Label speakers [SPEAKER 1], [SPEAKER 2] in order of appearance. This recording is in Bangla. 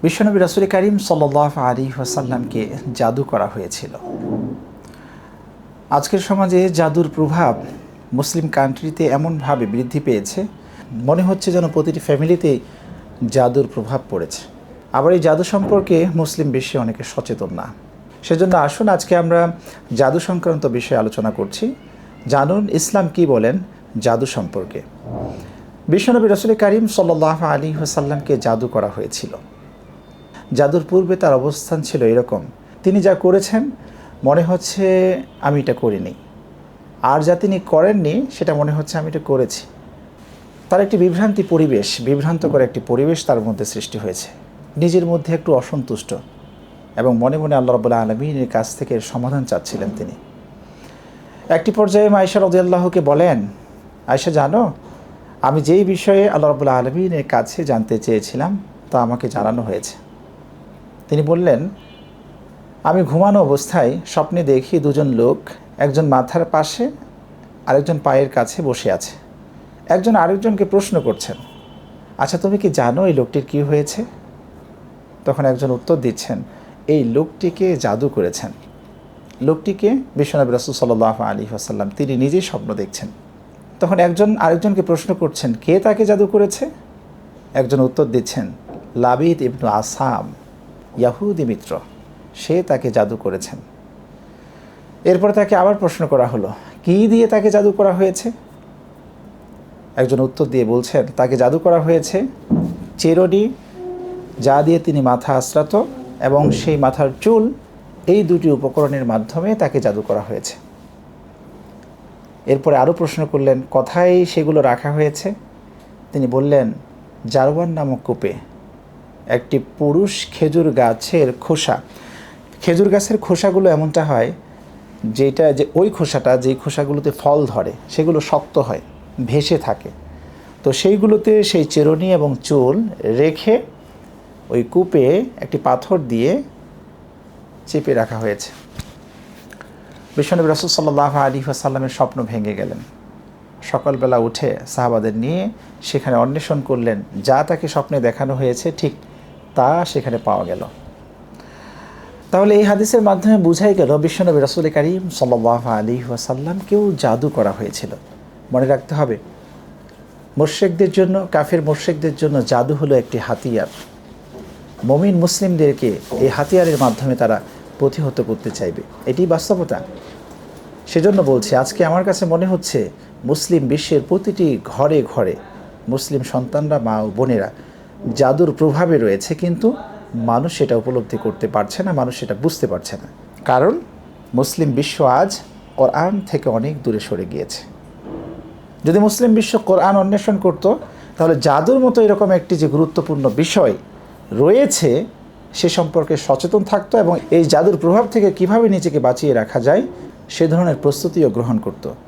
[SPEAKER 1] বিশ্বনবী রাসূল করিম সাল্লাল্লাহু আলাইহি ওয়াসাল্লামকে জাদু করা হয়েছিল। আজকের সমাজে জাদুর প্রভাব মুসলিম কান্ট্রিতে এমনভাবে বৃদ্ধি পেয়েছে, মনে হচ্ছে যেন প্রতিটি ফ্যামিলিতেই জাদুর প্রভাব পড়েছে। আবার এই জাদু সম্পর্কে মুসলিম বিশ্বে অনেকে সচেতন না। সেজন্য আসুন আজকে আমরা জাদু সংক্রান্ত বিষয়ে আলোচনা করছি। জানুন ইসলাম কি বলেন জাদু সম্পর্কে। বিশ্বনবী রাসূল করিম সাল্লাল্লাহু আলাইহি ওয়াসাল্লামকে জাদু করা হয়েছিল। জাদুর পূর্বে তার অবস্থান ছিল এরকম, তিনি যা করেছেন মনে হচ্ছে আমি এটা করিনি, আর যা তিনি করেননি সেটা মনে হচ্ছে আমি এটা করেছি। তার একটি বিভ্রান্তকর একটি পরিবেশ তার মধ্যে সৃষ্টি হয়েছে। নিজের মধ্যে একটু অসন্তুষ্ট এবং মনে মনে আল্লাহ রাব্বুল আলামিনের কাছ থেকে সমাধান চাচ্ছিলেন তিনি। একটি পর্যায়ে আয়েশা রাদিয়াল্লাহুকে বলেন, আয়েশা জানো, আমি যেই বিষয়ে আল্লাহ রাব্বুল আলামিনের কাছে জানতে চেয়েছিলাম তা আমাকে জানানো হয়েছে। তিনি বললেন, আমি ঘুমানো অবস্থায় স্বপ্নে দেখি দুজন লোক, একজন মাথার পাশে আরেকজন পায়ের কাছে বসে আছে। একজন আরেকজনকে প্রশ্ন করছেন, আচ্ছা তুমি কি জানো এই লোকটির কী হয়েছে? তখন একজন উত্তর দিচ্ছেন, এই লোকটিকে জাদু করেছেন। লোকটিকে বিশ্বনবী রাসূল সাল্লাল্লাহু আলাইহি ওয়াসাল্লাম তিনি নিজেই স্বপ্ন দেখছেন। তখন একজন আরেকজনকে প্রশ্ন করছেন, কে তাকে জাদু করেছে? একজন উত্তর দিচ্ছেন, লাবিদ ইবনু আসাম, ইয়াহুদি মিত্র, সে তাকে জাদু করেছেন। এরপর তাকে আবার প্রশ্ন করা হলো, কী দিয়ে তাকে জাদু করা হয়েছে? একজন উত্তর দিয়ে বলছেন, তাকে জাদু করা হয়েছে চিরুনি, যা দিয়ে তিনি মাথা আঁচড়াত, এবং সেই মাথার চুল, এই দুটি উপকরণের মাধ্যমে তাকে জাদু করা হয়েছে। এরপরে আরও প্রশ্ন করলেন, কোথায় সেগুলো রাখা হয়েছে? তিনি বললেন, জারওয়ান নামক কূপে। একটি পুরুষ খেজুর গাছের খোসা, খেজুর গাছের খোসাগুলো এমনটা হয় যে ওই খোসাটা যেই খোসাগুলোতে ফল ধরে সেগুলো শক্ত হয়, ভেসে থাকে। তো সেইগুলোতে সেই চিরুনি এবং চুল রেখে ওই কূপে একটি পাথর দিয়ে চেপে রাখা হয়েছে। বিশ্বনবী রাসূল সাল্লাল্লাহু আলাইহি ওয়াসাল্লামের স্বপ্ন ভেঙে গেলেন। সকালবেলা উঠে সাহাবাদের নিয়ে সেখানে অন্বেষণ করলেন, যা তাকে স্বপ্নে দেখানো হয়েছে ঠিক তা সেখানে পাওয়া গেল। তাহলে এই হাদিসের মাধ্যমে বোঝাই গেল বিশ্বনবী রাসূল করিম সাল্লাল্লাহু আলাইহি ওয়াসাল্লামকেও জাদু করা হয়েছিল। মনে রাখতে হবে, মুশরিকদের জন্য, কাফির মুশরিকদের জন্য জাদু হলো একটি হাতিয়ার। মুমিন মুসলিমদেরকে এই হাতিয়ারের মাধ্যমে তারা প্রতিহত করতে চাইবে, এটি বাস্তবতা। সেজন্য বলছি, আজকে আমার কাছে মনে হচ্ছে মুসলিম বিশ্বের প্রতিটি ঘরে ঘরে মুসলিম সন্তানরা, মা ও বোনেরা জাদুর প্রভাবে রয়েছে, কিন্তু মানুষ সেটা উপলব্ধি করতে পারছে না, মানুষ সেটা বুঝতে পারছে না। কারণ মুসলিম বিশ্ব আজ কোরআন থেকে অনেক দূরে সরে গিয়েছে। যদি মুসলিম বিশ্ব কোরআন অন্বেষণ করত, তাহলে জাদুর মতো এরকম একটি যে গুরুত্বপূর্ণ বিষয় রয়েছে সে সম্পর্কে সচেতন থাকতো এবং এই জাদুর প্রভাব থেকে কিভাবে নিজেকে বাঁচিয়ে রাখা যায় সে ধরনের প্রস্তুতিও গ্রহণ করত।